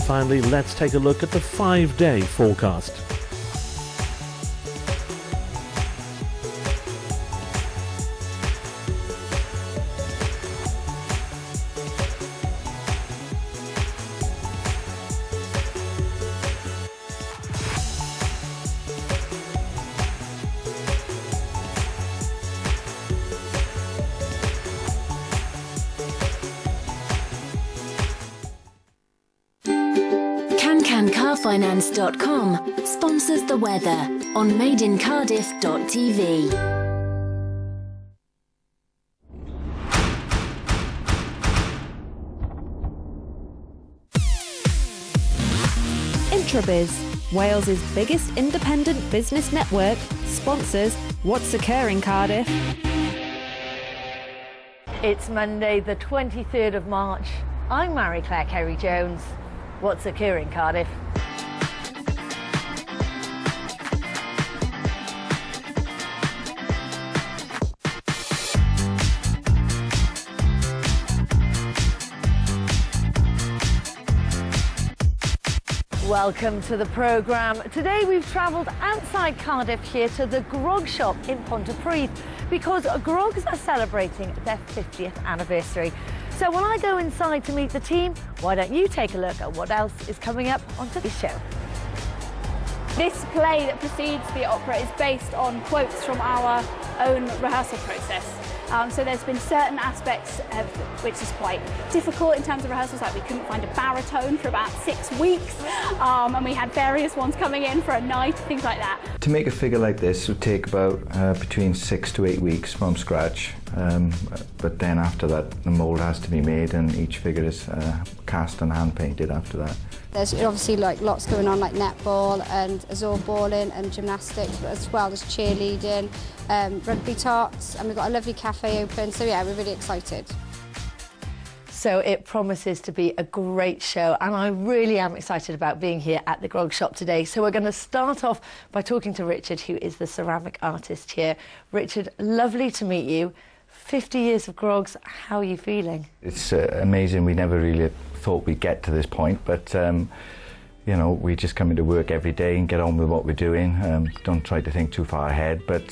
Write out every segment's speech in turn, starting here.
finally, let's take a look at the 5-day forecast. CanCanCarFinance.com sponsors the weather on madeincardiff.tv. Intrabiz, Wales's biggest independent business network, sponsors What's Occurring Cardiff. It's Monday the 23rd of March. I'm Mary-Claire Kerry-Jones. What's occurring, Cardiff? Welcome to the programme. Today we've travelled outside Cardiff here to the Grog shop in Pontypridd because Grogs are celebrating their 50th anniversary. So when I go inside to meet the team, why don't you take a look at what else is coming up on today's show? This play that precedes the opera is based on quotes from our own rehearsal process. So there's been certain aspects which is quite difficult in terms of rehearsals, like we couldn't find a baritone for about 6 weeks, and we had various ones coming in for a night, things like that. To make a figure like this would take about between 6 to 8 weeks from scratch, but then after that the mould has to be made and each figure is cast and hand painted after that. There's obviously like lots going on, like netball and azure balling and gymnastics, as well as cheerleading, rugby tots, and we've got a lovely cafe open, so yeah, we're really excited. So it promises to be a great show, and I really am excited about being here at the Grog shop today. So we're going to start off by talking to Richard, who is the ceramic artist here. Richard, lovely to meet you. 50 years of Grogs, how are you feeling? It's amazing. We never really thought we'd get to this point, but you know, we just come into work every day and get on with what we're doing. Don't try to think too far ahead, but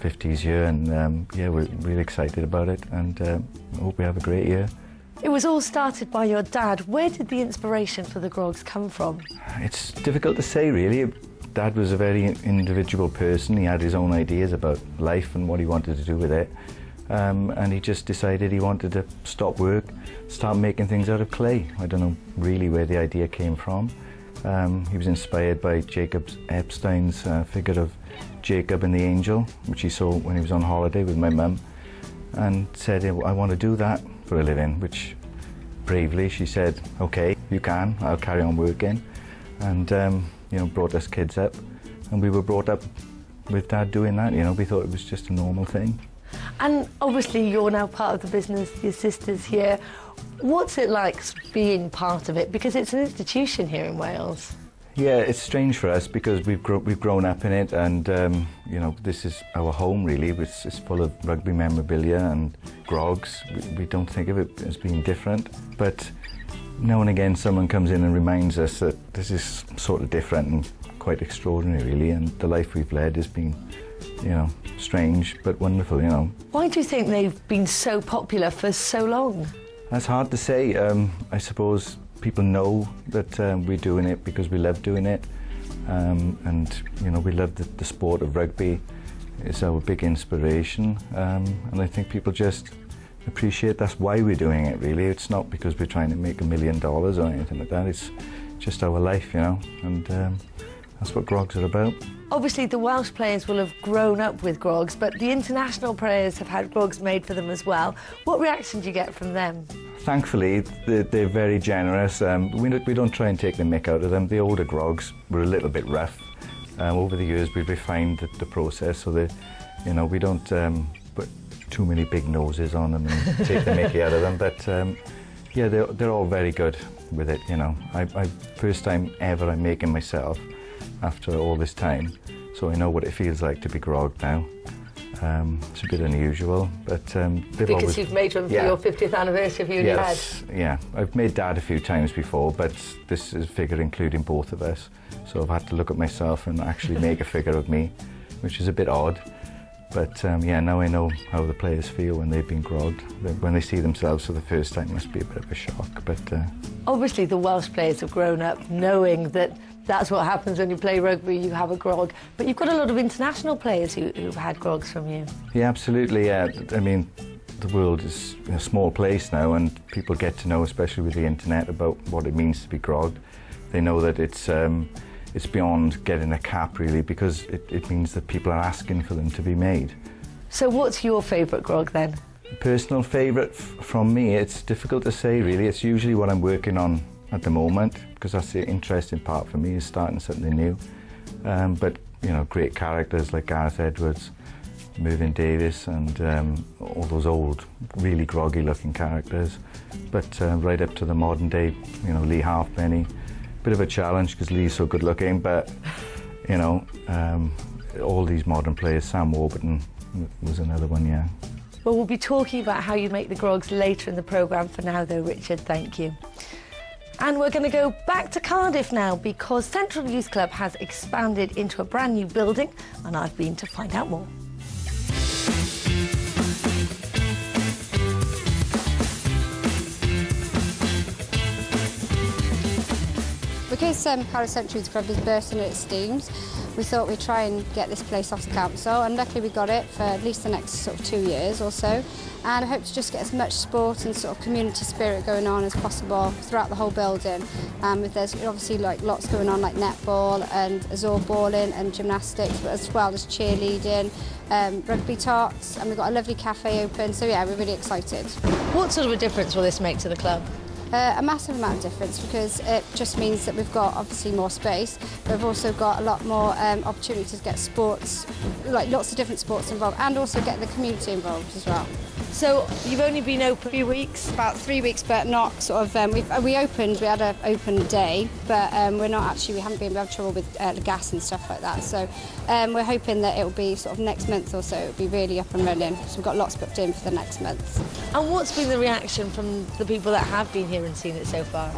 50's year, and yeah, we're really excited about it, and hope we have a great year. It was all started by your dad. Where did the inspiration for the Grogs come from? It's difficult to say, really. Dad was a very individual person. He had his own ideas about life and what he wanted to do with it. And he just decided he wanted to stop work, start making things out of clay. I don't know really where the idea came from. He was inspired by Jacob Epstein's figure of Jacob and the Angel, which he saw when he was on holiday with my mum, and said, I want to do that for a living, which bravely she said, okay, you can, I'll carry on working. And you know, brought us kids up, and we were brought up with Dad doing that. You know, we thought it was just a normal thing. And obviously you're now part of the business, your sister's here. What's it like being part of it? Because it's an institution here in Wales. Yeah, it's strange for us because we've grown up in it, and you know, this is our home really. It's full of rugby memorabilia and Grogs. We don't think of it as being different, but now and again someone comes in and reminds us that this is sort of different and quite extraordinary really, and the life we've led has been, you know, strange but wonderful, you know. Why do you think they've been so popular for so long? That's hard to say. I suppose people know that we're doing it because we love doing it, and you know, we love the sport of rugby. It's our big inspiration, and I think people just appreciate that's why we're doing it really. It's not because we're trying to make $1 million or anything like that. It's just our life, you know, and that's what Grogs are about. Obviously the Welsh players will have grown up with Grogs, but the international players have had Grogs made for them as well. What reaction do you get from them? Thankfully, they're very generous. We don't try and take the mick out of them. The older Grogs were a little bit rough. Over the years, we've refined the process so that, you know, we don't put too many big noses on them and take the mickey out of them. But yeah, they're all very good with it, you know. First time ever I'm making myself after all this time, so I know what it feels like to be grogged now. It's a bit unusual, but they've because always, you've made one for your 50th anniversary of you and your dad. Yeah, I've made Dad a few times before, but this is a figure including both of us. So I've had to look at myself and actually make a figure of me, which is a bit odd. But yeah, now I know how the players feel when they've been grogged. When they see themselves for the first time, it must be a bit of a shock. But obviously the Welsh players have grown up knowing that that's what happens when you play rugby, you have a grog. But you've got a lot of international players who've had grogs from you. Yeah, absolutely, yeah. I mean, the world is a small place now, and people get to know, especially with the internet, about what it means to be grogged. They know that it's beyond getting a cap, really, because it means that people are asking for them to be made. So what's your favourite grog, then? Personal favourite from me, it's difficult to say, really. It's usually what I'm working on at the moment, because that's the interesting part for me, is starting something new. But, you know, great characters like Gareth Edwards, Mervyn Davies, and all those old, really groggy-looking characters. But right up to the modern day, you know, Lee Halfpenny. Bit of a challenge because Lee's so good looking, but you know, all these modern players. Sam Warburton was another one, yeah. Well, we'll be talking about how you make the grogs later in the programme. For now, though, Richard, thank you. And we're going to go back to Cardiff now, because Central Youth Club has expanded into a brand new building, and I've been to find out more. Because Cardiff Central Youth Club is bursting at its seams, we thought we'd try and get this place off the council, and luckily we got it for at least the next sort of 2 years or so. And I hope to just get as much sport and sort of community spirit going on as possible throughout the whole building. There's obviously like lots going on, like netball and azure balling and gymnastics, but as well as cheerleading, rugby tots, and we've got a lovely cafe open. So yeah, we're really excited. What sort of a difference will this make to the club? A massive amount of difference, because it just means that we've got obviously more space, but we've also got a lot more opportunities to get sports, like lots of different sports involved, and also get the community involved as well. So you've only been open a few weeks? About 3 weeks, but not sort of. We had an open day, but we haven't been having trouble with the gas and stuff like that. So we're hoping that it will be sort of next month or so. It'll be really up and running. So we've got lots booked in for the next month. And what's been the reaction from the people that have been here and seen it so far?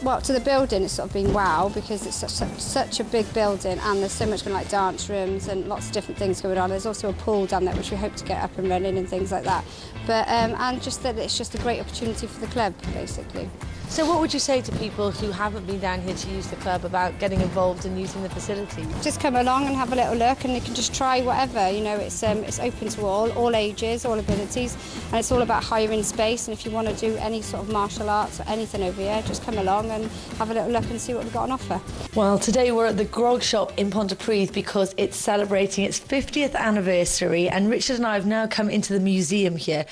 Well, to the building, it's sort of been wow, because it's such a big building, and there's so much going, like dance rooms and lots of different things going on. There's also a pool down there which we hope to get up and running and things like that. But and just that it's just a great opportunity for the club, basically. So what would you say to people who haven't been down here to use the club about getting involved and using the facilities? Just come along and have a little look, and you can just try whatever. You know, it's open to all ages, all abilities, and it's all about hiring space. And if you want to do any sort of martial arts or anything over here, just come along and have a little look and see what we've got on offer. Well, today we're at the Grog Shop in Pontypridd because it's celebrating its 50th anniversary, and Richard and I have now come into the museum here.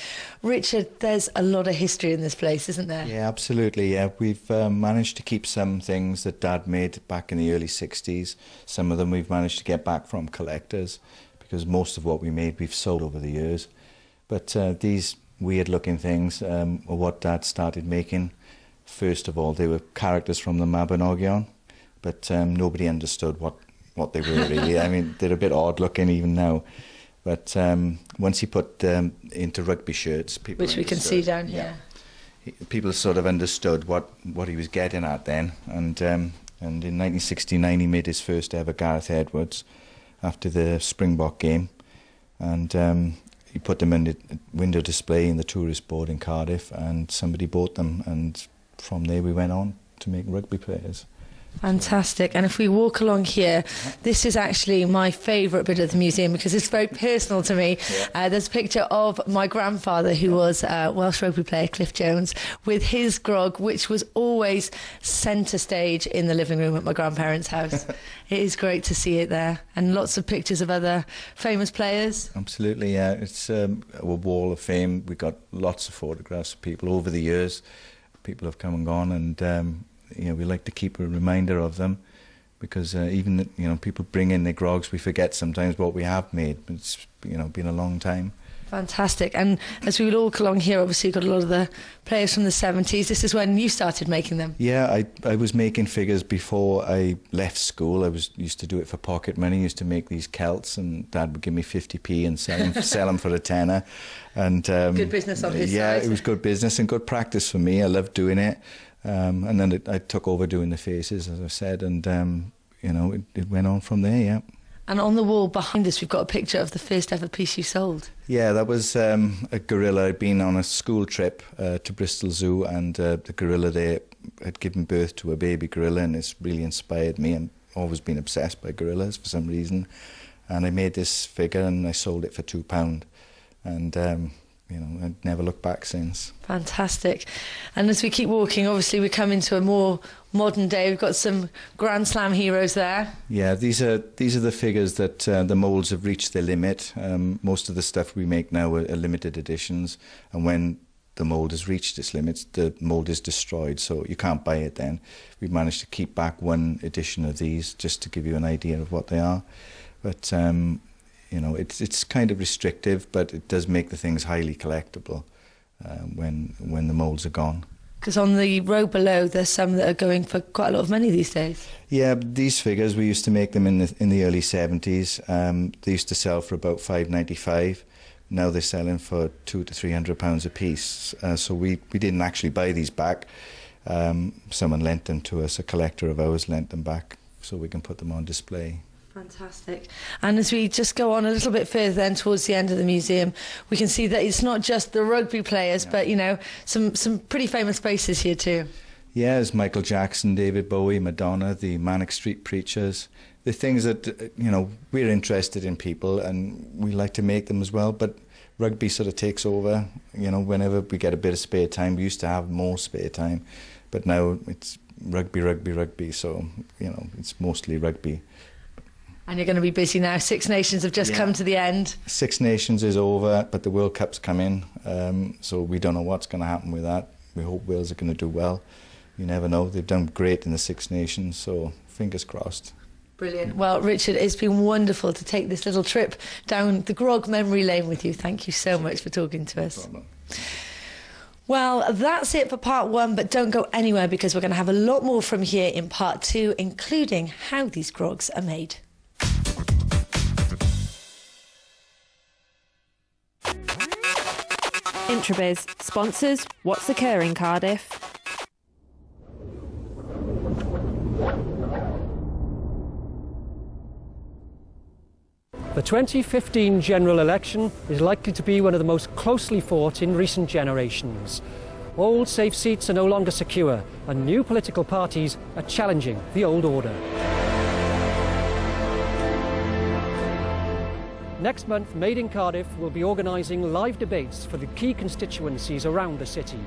Richard, there's a lot of history in this place, isn't there? Yeah, absolutely. Yeah, we've managed to keep some things that Dad made back in the early 60s. Some of them we've managed to get back from collectors, because most of what we made we've sold over the years. But these weird-looking things are what Dad started making. First of all, they were characters from the Mabinogion, but nobody understood what they were really. I mean, they're a bit odd-looking even now. But once he put into rugby shirts, people which we can see down here. People sort of understood what he was getting at then, and in 1969 he made his first ever Gareth Edwards after the Springbok game, and he put them in the window display in the tourist board in Cardiff, and somebody bought them, and from there we went on to make rugby players. Fantastic. And if we walk along here, this is actually my favourite bit of the museum because it's very personal to me. There's a picture of my grandfather, who was Welsh rugby player Cliff Jones, with his grog, which was always centre stage in the living room at my grandparents' house. It is great to see it there, and lots of pictures of other famous players. Absolutely, yeah. It's a wall of fame. We've got lots of photographs of people over the years. People have come and gone, and you know, we like to keep a reminder of them, because even, you know, people bring in their grogs, we forget sometimes what we have made. It's, you know, been a long time. Fantastic. And as we look along here, obviously you've got a lot of the players from the 70s. This is when you started making them. Yeah, I was making figures before I left school. Used to do it for pocket money, used to make these celts, and Dad would give me 50p and sell them for a tenner. And good business on his side. Yeah, it was good business and good practice for me. I loved doing it. And then I took over doing the faces, as I said, and you know, it went on from there, yeah. And on the wall behind us, we've got a picture of the first ever piece you sold. Yeah, that was a gorilla. I'd been on a school trip to Bristol Zoo, and the gorilla there had given birth to a baby gorilla, and it's really inspired me. I've always been obsessed by gorillas for some reason. And I made this figure, and I sold it for £2. And you know, I've never looked back since. Fantastic. And as we keep walking, obviously we come into a more modern day. We've got some Grand Slam heroes there. Yeah, these are the figures that the moulds have reached their limit. Most of the stuff we make now are limited editions, and when the mould has reached its limits, the mould is destroyed, so you can't buy it then. We've managed to keep back one edition of these just to give you an idea of what they are. But you know, it's kind of restrictive, but it does make the things highly collectible when the moulds are gone. Because on the row below, there's some that are going for quite a lot of money these days. Yeah, these figures, we used to make them in the early 70s. They used to sell for about £5.95. Now they're selling for £200 to £300 a piece. So we didn't actually buy these back. Someone lent them to us. A collector of ours lent them back so we can put them on display. Fantastic. And as we just go on a little bit further then towards the end of the museum, we can see that it's not just the rugby players, but, you know, some pretty famous faces here too. Yeah, there's Michael Jackson, David Bowie, Madonna, the Manic Street Preachers. The things that, you know, we're interested in people and we like to make them as well, but rugby sort of takes over. You know, whenever we get a bit of spare time, we used to have more spare time, but now it's rugby, so, you know, it's mostly rugby. And you're going to be busy now. Six Nations have just come to the end. Six Nations is over, but the World Cup's coming, so we don't know what's going to happen with that. We hope Wales are going to do well. You never know. They've done great in the Six Nations, so fingers crossed. Brilliant. Well, Richard, it's been wonderful to take this little trip down the Grog memory lane with you. Thank you so much for talking to us. No problem. Well, that's it for part one, but don't go anywhere because we're going to have a lot more from here in part two, including how these grogs are made. Introbiz sponsors What's Occurring Cardiff. The 2015 general election is likely to be one of the most closely fought in recent generations. Old safe seats are no longer secure, and new political parties are challenging the old order. Next month, Made in Cardiff will be organising live debates for the key constituencies around the city.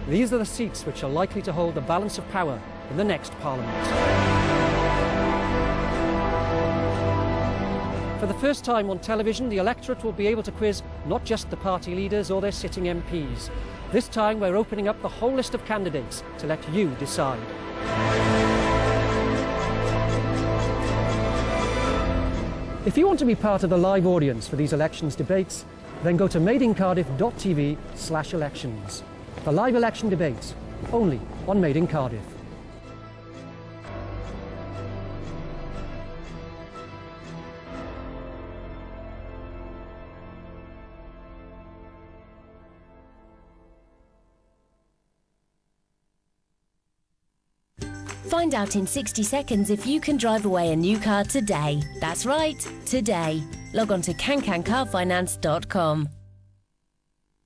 These are the seats which are likely to hold the balance of power in the next Parliament. For the first time on television, the electorate will be able to quiz not just the party leaders or their sitting MPs. This time we're opening up the whole list of candidates to let you decide. If you want to be part of the live audience for these elections debates, then go to madeincardiff.tv/elections. The live election debates, only on Made in Cardiff. Find out in 60 seconds if you can drive away a new car today. That's right, today. Log on to cancancarfinance.com.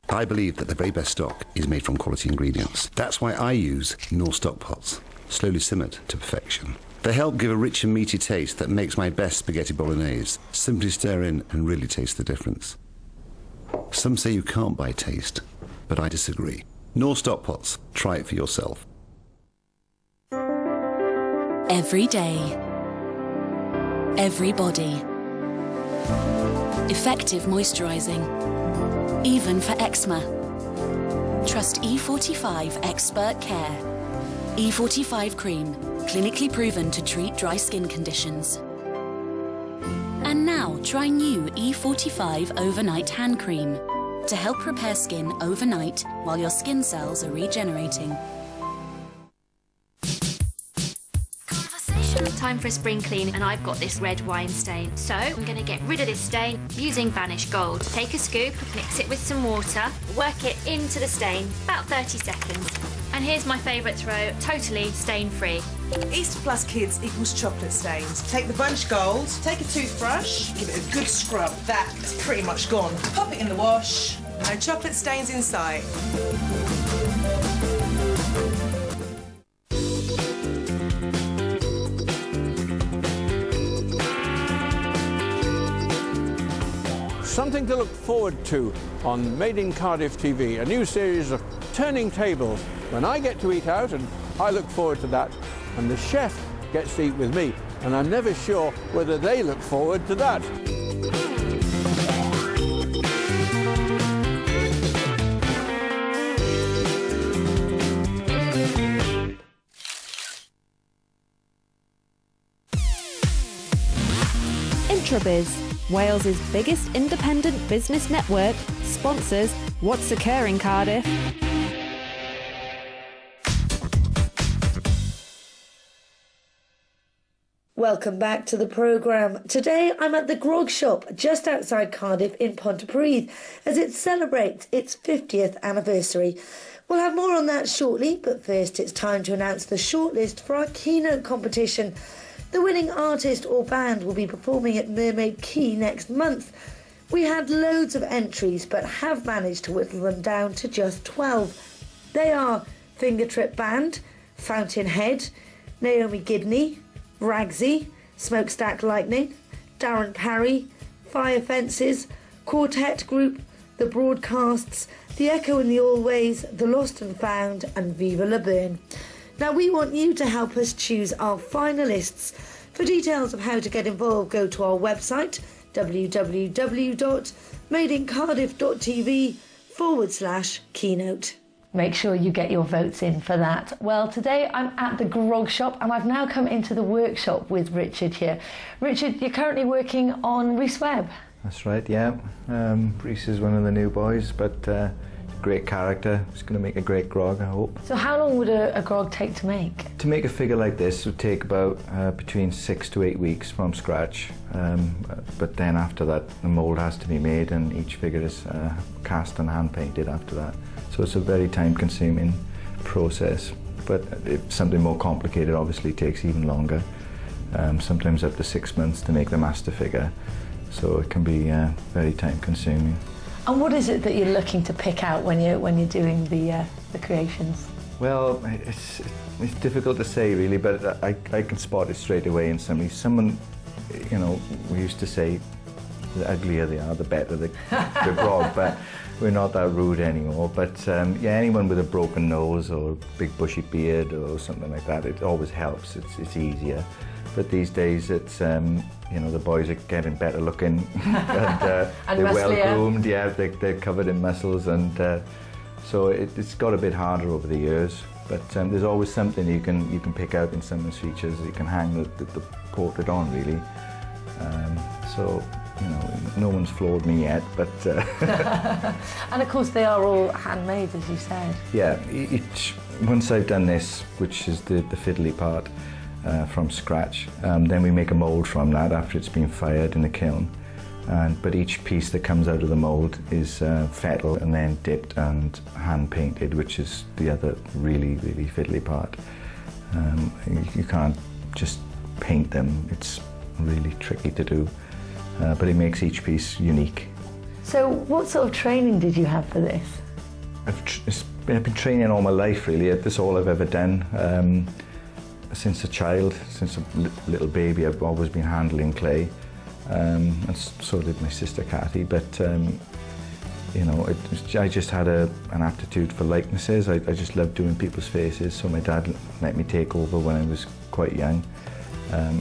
I believe that the very best stock is made from quality ingredients. That's why I use North stock pots, slowly simmered to perfection. They help give a rich and meaty taste that makes my best spaghetti bolognese. Simply stir in and really taste the difference. Some say you can't buy taste, but I disagree. North stock pots, try it for yourself. Every day. Every body. Effective moisturising. Even for eczema. Trust E45 Expert Care. E45 Cream. Clinically proven to treat dry skin conditions. And now try new E45 Overnight Hand Cream. to help repair skin overnight while your skin cells are regenerating. Time for a spring clean, and I've got this red wine stain. So I'm going to get rid of this stain using Vanish Gold. Take a scoop, mix it with some water, work it into the stain, about 30 seconds. And here's my favourite throw, totally stain-free. Easter Plus Kids equals chocolate stains. Take the Vanish Gold, take a toothbrush, give it a good scrub. That's pretty much gone. Pop it in the wash, no chocolate stains in sight. Something to look forward to on Made in Cardiff TV, a new series of turning tables. When I get to eat out, and I look forward to that, and the chef gets to eat with me, and I'm never sure whether they look forward to that. Intrabiz, Wales's biggest independent business network, sponsors What's Occurring Cardiff. Welcome back to the programme. Today I'm at the Grog Shop just outside Cardiff in Pontypridd as it celebrates its 50th anniversary. We'll have more on that shortly, but first it's time to announce the shortlist for our keynote competition. The winning artist or band will be performing at Mermaid Quay next month. We had loads of entries but have managed to whittle them down to just 12. They are Finger Trip Band, Fountainhead, Naomi Gidney, Ragsy, Smokestack Lightning, Darren Parry, Fire Fences, Quartet Group, The Broadcasts, The Echo and the Always, The Lost and Found and Viva La Burn. Now we want you to help us choose our finalists. For details of how to get involved, go to our website www.madeincardiff.tv/keynote. Make sure you get your votes in for that. Well, today I'm at the Grog Shop and I've now come into the workshop with Richard here. Richard, you're currently working on Rhys Webb. That's right, yeah. Rhys is one of the new boys, but great character. He's going to make a great grog, I hope. So how long would a grog take to make? To make a figure like this would take about between 6 to 8 weeks from scratch. But then after that, the mould has to be made and each figure is cast and hand painted after that. So it's a very time-consuming process. But if something more complicated obviously takes even longer. Sometimes up to 6 months to make the master figure. So it can be very time-consuming. And what is it that you're looking to pick out when you're doing the creations? Well, it's difficult to say really, but I can spot it straight away in somebody. Someone, you know, we used to say, the uglier they are, the better the grog, but we're not that rude anymore. But yeah, anyone with a broken nose or big bushy beard or something like that, it always helps. It's easier. But these days, it's you know, the boys are getting better looking and they're well groomed. Yeah, they're covered in muscles, and so it's got a bit harder over the years. But there's always something you can pick out in someone's features. You can hang the portrait on really. So you know, no one's floored me yet, but. And of course, they are all handmade, as you said. Yeah, once I've done this, which is the fiddly part. From scratch. Then we make a mould from that after it's been fired in the kiln. But each piece that comes out of the mould is fettled and then dipped and hand painted, which is the other really, really fiddly part. You can't just paint them, it's really tricky to do. But it makes each piece unique. So what sort of training did you have for this? I've been training all my life really. That's all I've ever done. Since a child, since a little baby, I've always been handling clay, and so did my sister Cathy. But you know, I just had an aptitude for likenesses. I just loved doing people's faces. So my dad let me take over when I was quite young.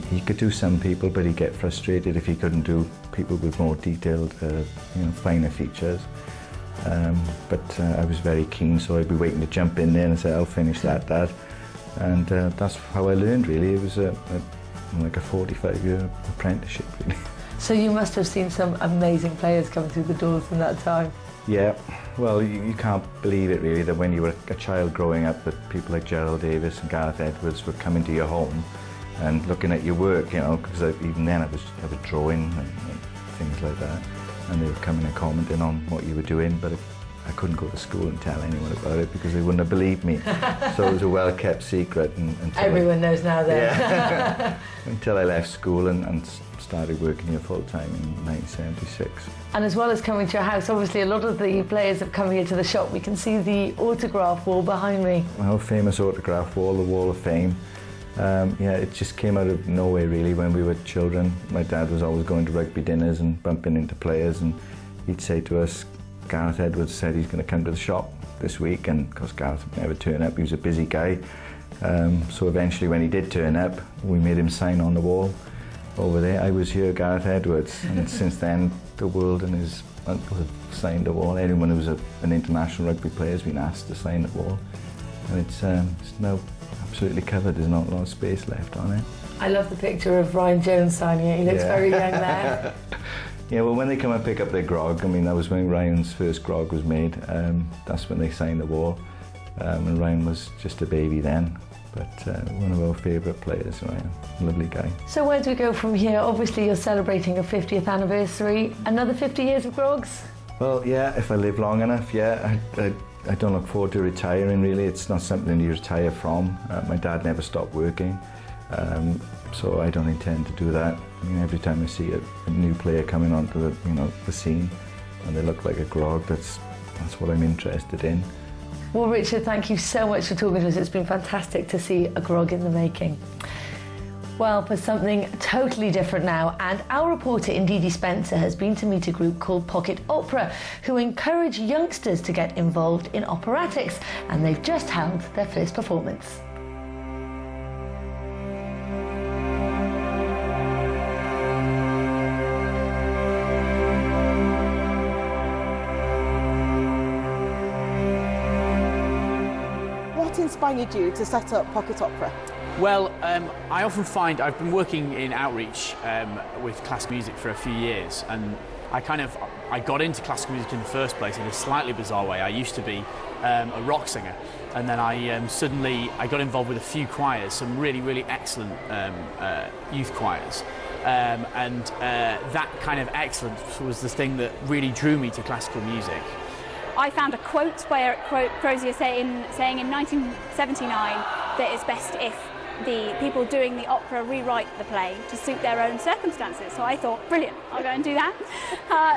He could do some people, but he'd get frustrated if he couldn't do people with more detailed, you know, finer features. But I was very keen, so I'd be waiting to jump in there and say, "I'll finish that, Dad." And that's how I learned, really. It was like a 45-year apprenticeship, really. So you must have seen some amazing players coming through the doors in that time. Yeah, well, you can't believe it really that when you were a child growing up that people like Gerald Davis and Gareth Edwards would come into your home and looking at your work, you know, because even then I was drawing and things like that, and they were coming and commenting on what you were doing, but I couldn't go to school and tell anyone about it because they wouldn't have believed me. So it was a well-kept secret. Everyone knows now then. Yeah. Until I left school and started working here full-time in 1976. And as well as coming to your house, obviously a lot of the players have come here to the shop. We can see the autograph wall behind me. Our famous autograph wall, the Wall of Fame. Yeah, it just came out of nowhere really when we were children. My dad was always going to rugby dinners and bumping into players, and he'd say to us, Gareth Edwards said he's going to come to the shop this week, and of course Gareth would never turn up, he was a busy guy. So eventually when he did turn up, we made him sign on the wall over there, I was here, Gareth Edwards, and since then the world and his uncle have signed the wall. Anyone who's an international rugby player has been asked to sign the wall, and it's now absolutely covered, there's not a lot of space left on it. I love the picture of Ryan Jones signing it, he looks very young there. Yeah, well, when they come and pick up their grog, I mean, that was when Ryan's first grog was made. That's when they signed the wall. And Ryan was just a baby then, but one of our favourite players, Ryan. Lovely guy. So where do we go from here? Obviously, you're celebrating a 50th anniversary. Another 50 years of grogs? Well, yeah, if I live long enough, yeah. I don't look forward to retiring, really. It's not something you retire from. My dad never stopped working. So I don't intend to do that. I mean, every time I see a new player coming onto the scene and they look like a grog, that's what I'm interested in. Well, Richard, thank you so much for talking to us. It's been fantastic to see a grog in the making. Well, for something totally different now, and our reporter Ndidi Spencer has been to meet a group called Pocket Opera, who encourage youngsters to get involved in operatics, and they've just held their first performance. What inspired you to set up Pocket Opera? Well, I often find I've been working in outreach with classical music for a few years, and I got into classical music in the first place in a slightly bizarre way. I used to be a rock singer, and then I got involved with a few choirs, some really excellent youth choirs, and that kind of excellence was the thing that really drew me to classical music. I found a quote by Eric Crozier saying in 1979 that it's best if the people doing the opera rewrite the play to suit their own circumstances. So I thought, brilliant, I'll go and do that.